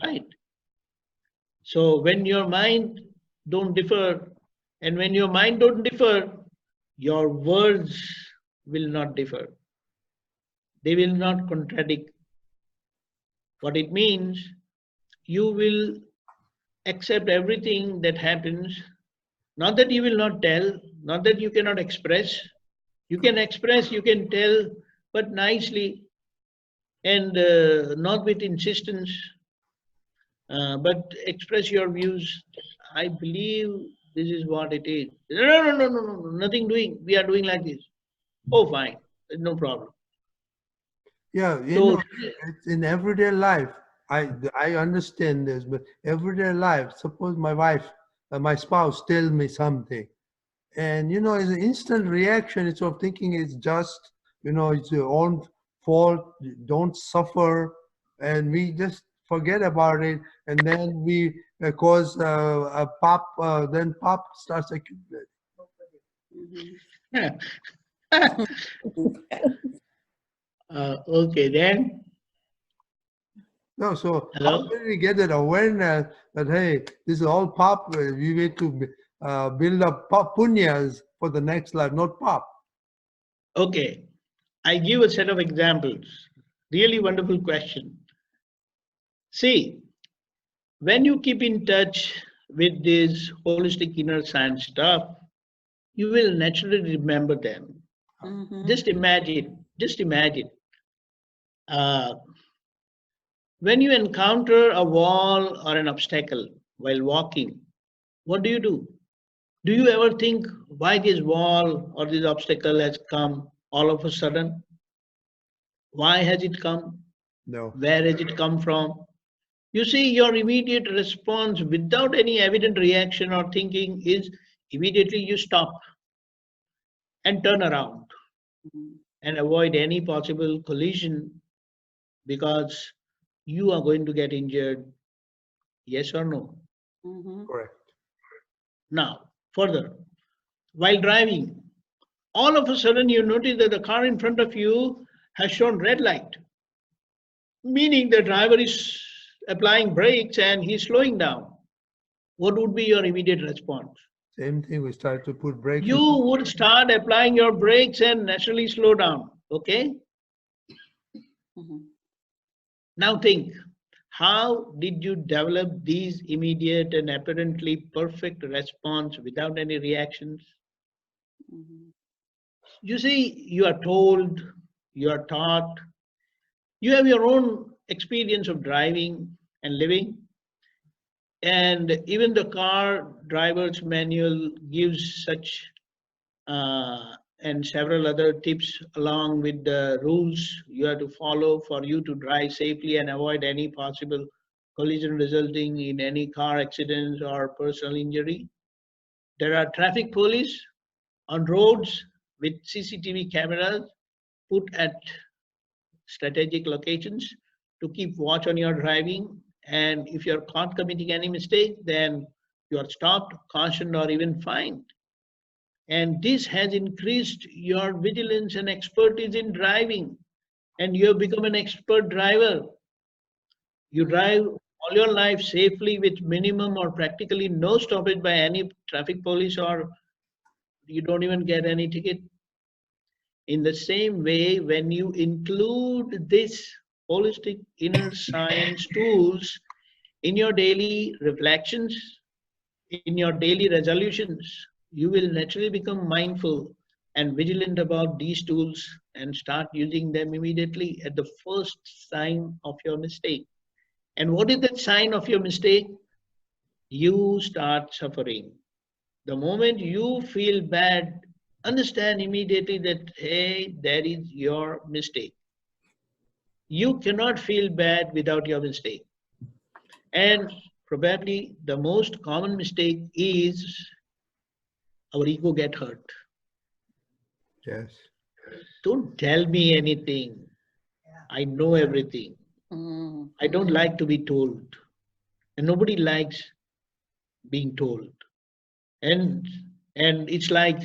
right? So when your mind don't differ, and when your mind don't differ, your words will not differ. They will not contradict. What it means, you will accept everything that happens. Not that you will not tell, not that you cannot express. You can express, you can tell, but nicely and not with insistence, but express your views. I believe this is what it is. No, nothing doing. We are doing like this. Oh, fine, no problem. Yeah, you So, know, it's in everyday life. I understand this, but everyday life. Suppose my wife, my spouse, tell me something, and you know, it's an instant reaction. It's of thinking it's just, you know, it's your own fault. You don't suffer, and we just forget about it, and then we cause a pop. Then pop starts accumulating. okay, then. No, so how Hello? can we get that awareness that hey, this is all pop? We need to build up pop punyas for the next life, not pop. Okay, I give a set of examples. Really wonderful question. See, when you keep in touch with this holistic inner science stuff, you will naturally remember them. Mhm. Just imagine, when you encounter a wall or an obstacle while walking, what do? Do you ever think why this wall or this obstacle has come all of a sudden? Why has it come? No. Where has it come from? You see, your immediate response without any evident reaction or thinking is immediately you stop and turn around Mhm. and avoid any possible collision because you are going to get injured, yes or no? Mhm. Correct. Now, further, while driving, all of a sudden you notice that the car in front of you has shown red light, meaning the driver is applying brakes and he's slowing down. What would be your immediate response? Same thing. We start to put brakes. You would start applying your brakes and naturally slow down. Okay? Mhm. Now think, how did you develop these immediate and apparently perfect response without any reactions? Mhm. You see, you are told, you are taught, you have your own experience of driving and living, and even the car driver's manual gives such and several other tips along with the rules you have to follow for you to drive safely and avoid any possible collision resulting in any car accidents or personal injury. There are traffic police on roads with CCTV cameras put at strategic locations to keep watch on your driving. And if you're caught committing any mistake, then you are stopped, cautioned, or even fined. And this has increased your vigilance and expertise in driving. And you have become an expert driver. You drive all your life safely with minimum or practically no stoppage by any traffic police, or you don't even get any ticket. In the same way, when you include this holistic inner science tools in your daily reflections, in your daily resolutions, you will naturally become mindful and vigilant about these tools and start using them immediately at the first sign of your mistake. And what is that sign of your mistake? You start suffering. The moment you feel bad, understand immediately that, hey, that is your mistake. You cannot feel bad without your mistake. And probably the most common mistake is our ego get hurt. Yes. Don't tell me anything. I know everything. I don't like to be told. And nobody likes being told. And it's like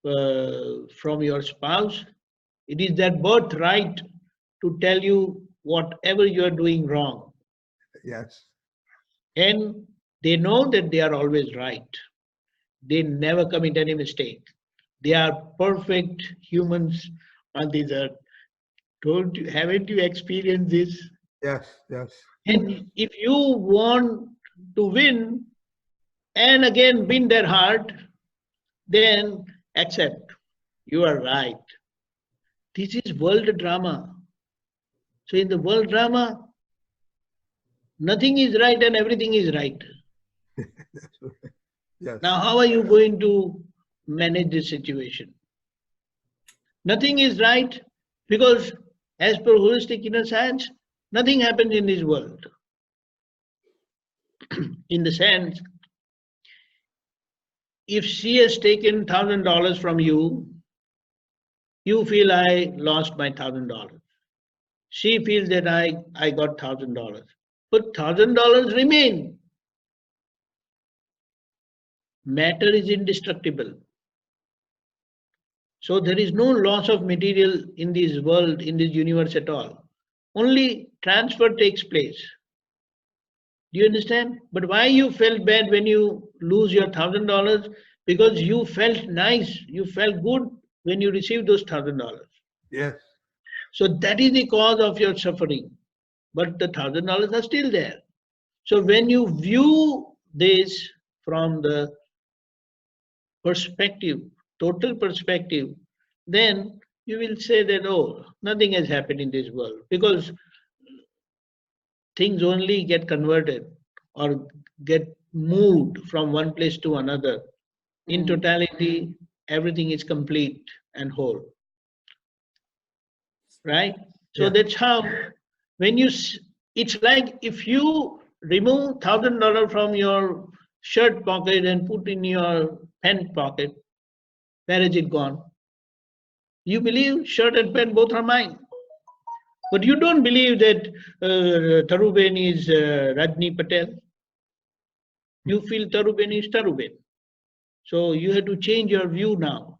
from your spouse, it is their birthright to tell you whatever you are doing wrong. Yes. And they know that they are always right. They never commit any mistake. They are perfect humans on this earth. Haven't you experienced this? Yes. Yes. And if you want to win and again win their heart, then accept you are right. This is world drama. So in the world drama, nothing is right and everything is right. Yes. Now, how are you going to manage this situation? Nothing is right because, as per holistic inner science, nothing happens in this world. In the sense, if she has taken $1,000 from you, you feel I lost my $1,000. She feels that I got $1,000. But $1,000 remain. Matter is indestructible. So there is no loss of material in this world, in this universe at all. Only transfer takes place. Do you understand? But why you felt bad when you lose your $1,000? Because you felt nice, you felt good when you received those $1,000. Yes. So that is the cause of your suffering. But the $1,000 are still there. So when you view this from the perspective, total perspective, then you will say that, oh, nothing has happened in this world, because things only get converted or get moved from one place to another. In totality, everything is complete and whole. Right? So Yeah. that's how, when you, it's like if you remove $1,000 from your shirt pocket and put in your pant pocket, where is it gone? You believe shirt and pant both are mine. But you don't believe that Taruben is Rajni Patel. You feel Taruben is Taruben. So you have to change your view now.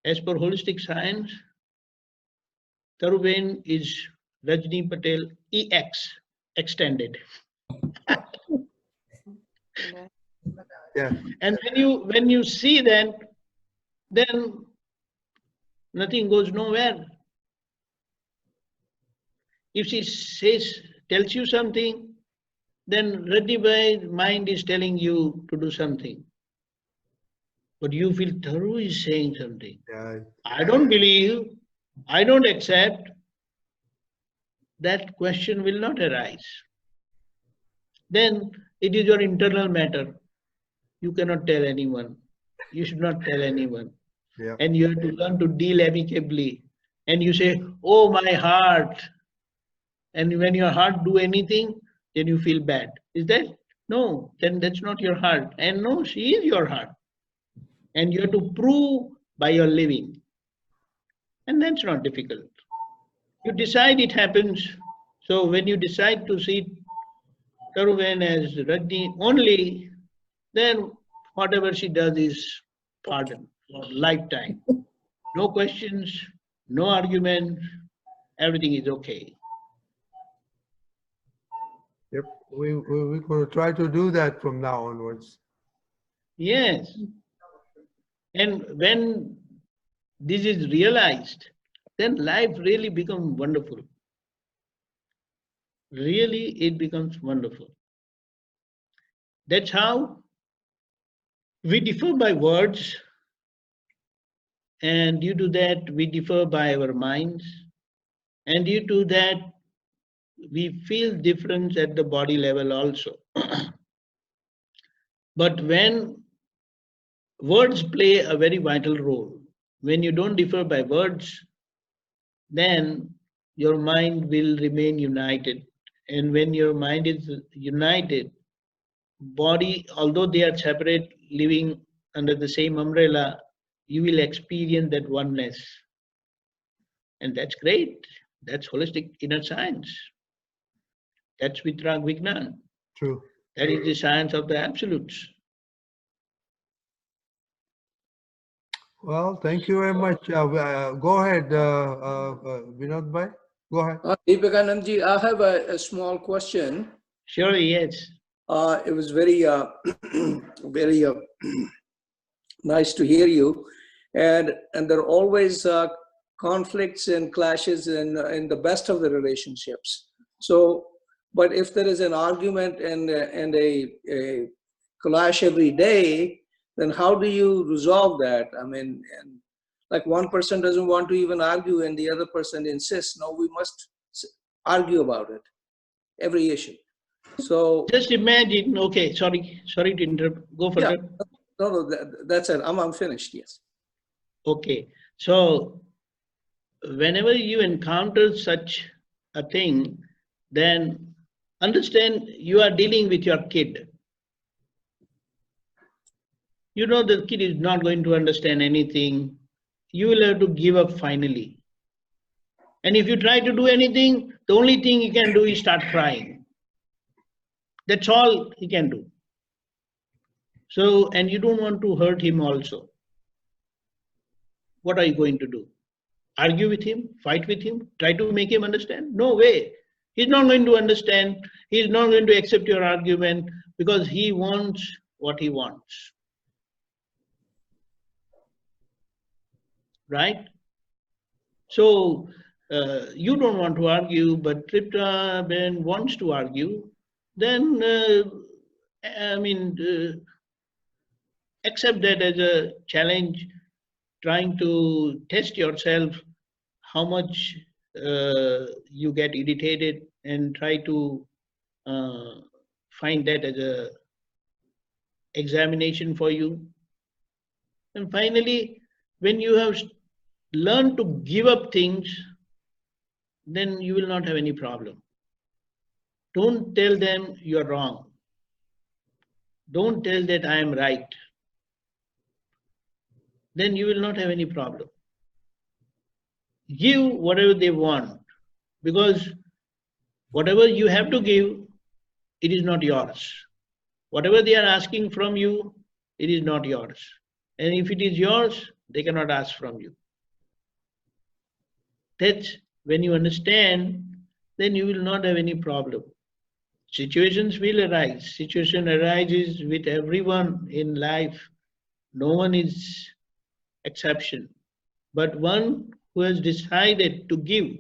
As per holistic science, Taruben is Rajni Patel EX extended. Yeah. And when you see that, then nothing goes nowhere. If she tells you something, then Rajni's mind is telling you to do something. But you feel Taru is saying something. Yeah. I don't believe, I don't accept. That question will not arise. Then it is your internal matter. You cannot tell anyone. You should not tell anyone. Yeah. And you have to learn to deal amicably. And you say, oh, my heart. And when your heart do anything, then you feel bad. Is that? No, then that's not your heart. And no, she is your heart. And you have to prove by your living. And that's not difficult. You decide it happens. So when you decide to see Taruven as Rajni only, then whatever she does is pardon for lifetime. No questions, no argument, everything is okay. Yep, we're going to try to do that from now onwards. Yes. And when this is realized, then life really becomes wonderful. Really, it becomes wonderful. That's how we differ by words, and due to that, we differ by our minds, and due to that, we feel difference at the body level also. But when words play a very vital role, when you don't differ by words, then your mind will remain united. And when your mind is united, body, although they are separate, living under the same umbrella, you will experience that oneness. And that's great. That's holistic inner science. That's VITRAG VIGNAN. True. That is the science of the absolutes. Well, thank you very much. Go ahead, Vinod Bhai. Go ahead. Deepakanandji, I have a small question. Surely, yes. It was very, very nice to hear you. And there are always conflicts and clashes in the best of the relationships. So, but if there is an argument and a clash every day, then how do you resolve that? I mean, and like one person doesn't want to even argue and the other person insists, no, we must argue about it, every issue. So Just imagine, okay, sorry to interrupt, go further. yeah, no, that's it, I'm finished, yes. Okay, so whenever you encounter such a thing, then understand you are dealing with your kid. You know the kid is not going to understand anything. You will have to give up finally. And if you try to do anything, the only thing he can do is start crying. That's all he can do. So, and you don't want to hurt him also. What are you going to do? Argue with him? Fight with him? Try to make him understand? No way. He's not going to understand. He's not going to accept your argument because he wants what he wants. Right? So, you don't want to argue, but Tripta Ben wants to argue, then, accept that as a challenge, trying to test yourself how much you get irritated and try to find that as a examination for you. And finally, when you have learned to give up things, then you will not have any problem. Don't tell them you're wrong. Don't tell that I am right. Then you will not have any problem. Give whatever they want, because whatever you have to give, it is not yours. Whatever they are asking from you, it is not yours. And if it is yours, they cannot ask from you. That's when you understand, then you will not have any problem. Situations will arise. Situation arises with everyone in life. No one is exception. But one who has decided to give,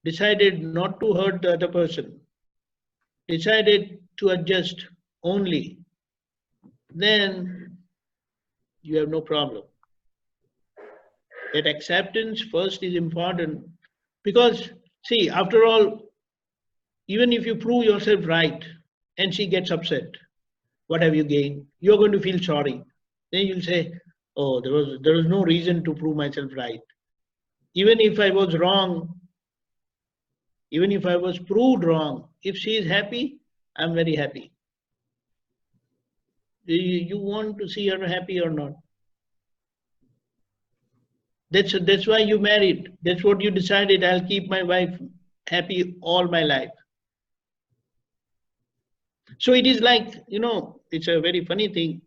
decided not to hurt the other person, decided to adjust only, then you have no problem. That acceptance first is important, because see, after all, even if you prove yourself right and she gets upset, what have you gained? You're going to feel sorry. Then you'll say, oh, there was no reason to prove myself right. Even if I was wrong, even if I was proved wrong, if she is happy, I'm very happy. You want to see her happy or not? That's why you married. That's what you decided. I'll keep my wife happy all my life. So it is like, it's a very funny thing.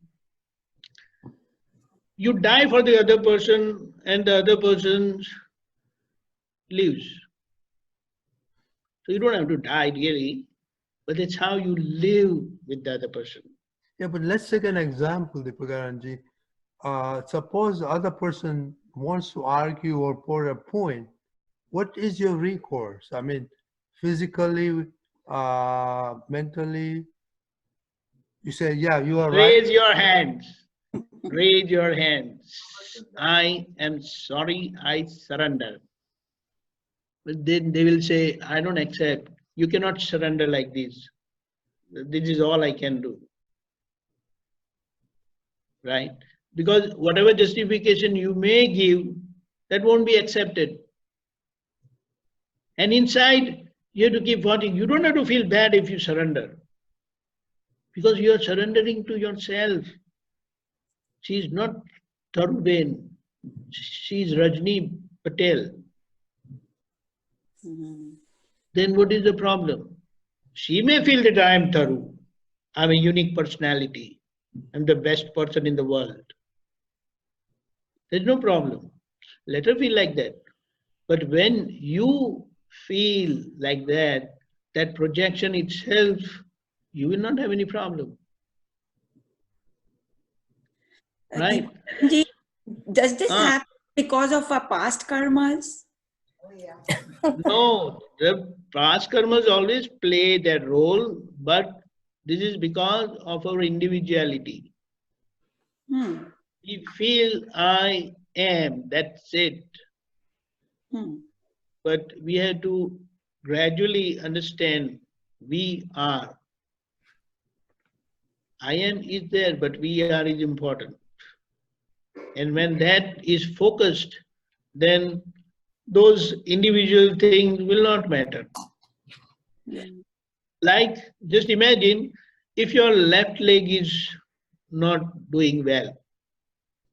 You die for the other person and the other person lives. So you don't have to die really. but it's how you live with the other person. Yeah, but let's take an example, Deepakanandji. Suppose the other person wants to argue or pour a point. What is your recourse? I mean, physically, mentally, you say, yeah, you are right. Raise your hands. Raise your hands. I am sorry, I surrender. But then they will say, I don't accept. You cannot surrender like this. This is all I can do. Right? Because whatever justification you may give, that won't be accepted. And inside, you have to keep watching. You don't have to feel bad if you surrender. Because you are surrendering to yourself. She is not Taruben. She is Rajni Patel. Then what is the problem? She may feel that I am Taru. I'm a unique personality. I'm the best person in the world. There's no problem. Let her feel like that. But when you feel like that, that projection itself, you will not have any problem. Right? Deepakanandji, does this happen because of our past karmas? No, the past karmas always play that role, but this is because of our individuality. We feel I am, that's it. But we have to gradually understand we are. I am is there, but we are is important. And when that is focused, then those individual things will not matter. Like, just imagine if your left leg is not doing well.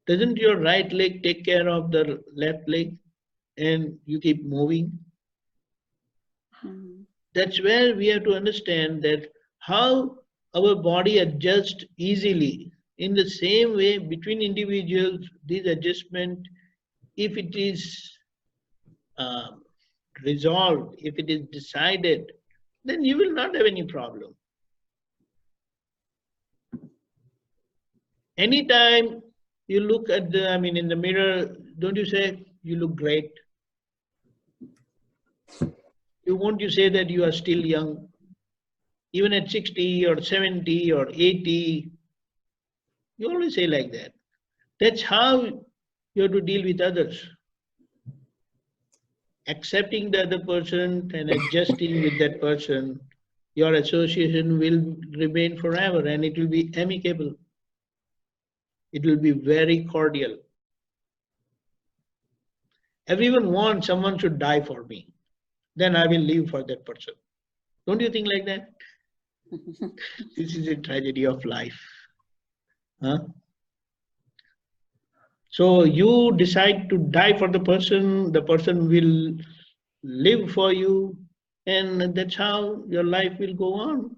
Doesn't your right leg take care of the left leg and you keep moving? That's where we have to understand that how our body adjusts easily. In the same way, between individuals, this adjustment, if it is resolved, if it is decided, then you will not have any problem. Anytime you look at in the mirror, don't you say, you look great? Won't you say that you are still young? Even at 60 or 70 or 80, you always say like that. That's how you have to deal with others. Accepting the other person and adjusting with that person, your association will remain forever and it will be amicable. It will be very cordial. Everyone wants someone should die for me. Then I will live for that person. Don't you think like that? This is a tragedy of life. Huh? So you decide to die for the person will live for you, and that's how your life will go on.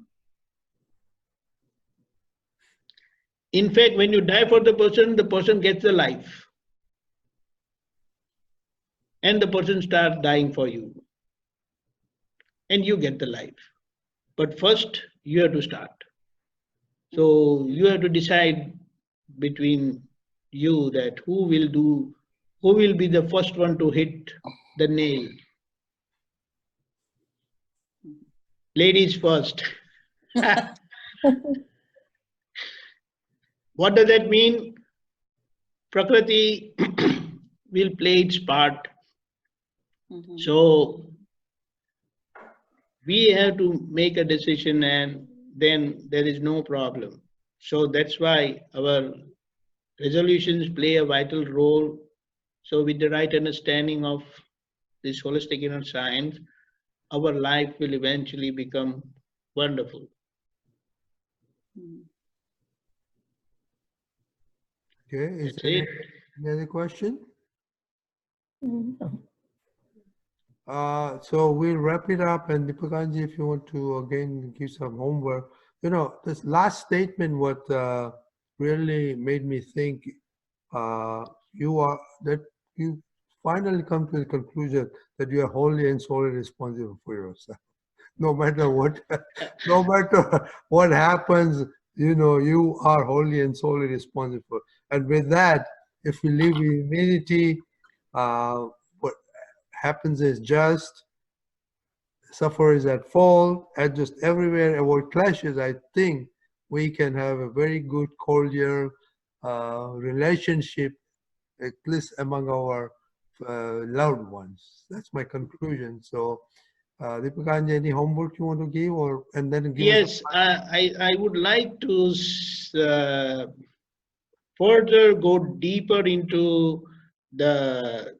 In fact, when you die for the person gets the life. And the person starts dying for you. And you get the life. But first, you have to start. So you have to decide between you that who will be the first one to hit the nail. Ladies first. What does that mean? Prakriti will play its part. So we have to make a decision and then there is no problem. So that's why our resolutions play a vital role. So with the right understanding of this holistic inner science, our life will eventually become wonderful. Okay, is That's there it. any other question? So we'll wrap it up, and Deepakanandji, if you want to again give some homework. You know, this last statement what really made me think you finally come to the conclusion that you are wholly and solely responsible for yourself. no matter what, no matter what happens, you are wholly and solely responsible. And with that, if we live in humility, what happens is just, suffer is at fault, adjust everywhere, avoid clashes. I think we can have a very good, cordial relationship, at least among our loved ones. That's my conclusion. So, Deepakanji, any homework you want to give, and then give us? Yes, I would like to further go deeper into the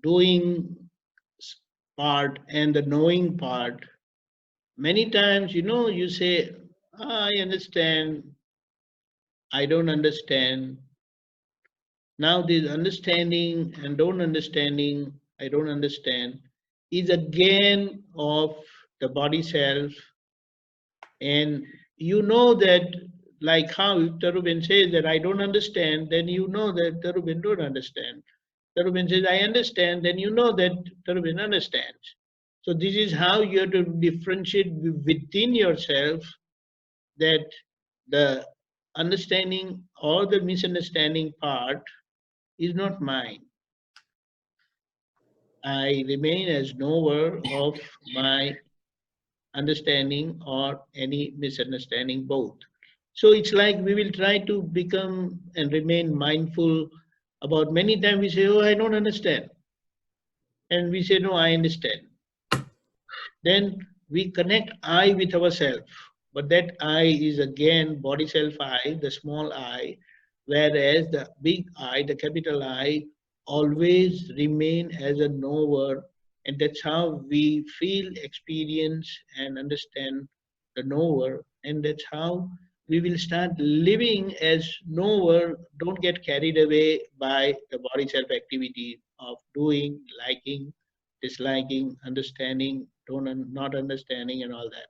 doing part and the knowing part. Many times, you say, I understand, I don't understand. Now, this understanding and don't understanding, I don't understand, is again of the body self. And you know that, like how Tarubin says that I don't understand, then you know that Tarubin don't understand. Tarubin says I understand, then you know that Tarubin understands. So this is how you have to differentiate within yourself that the understanding or the misunderstanding part is not mine. I remain as knower of my understanding or any misunderstanding both. So it's like we will try to become and remain mindful about many times we say, oh, I don't understand. And we say, no, I understand. Then we connect I with ourselves. But that I is again body self I, the small I, whereas the big I, the capital I, always remain as a knower. And that's how we feel, experience, and understand the knower. And that's how we will start living as knower. Don't get carried away by the body self activity of doing, liking, disliking, understanding, not understanding, and all that.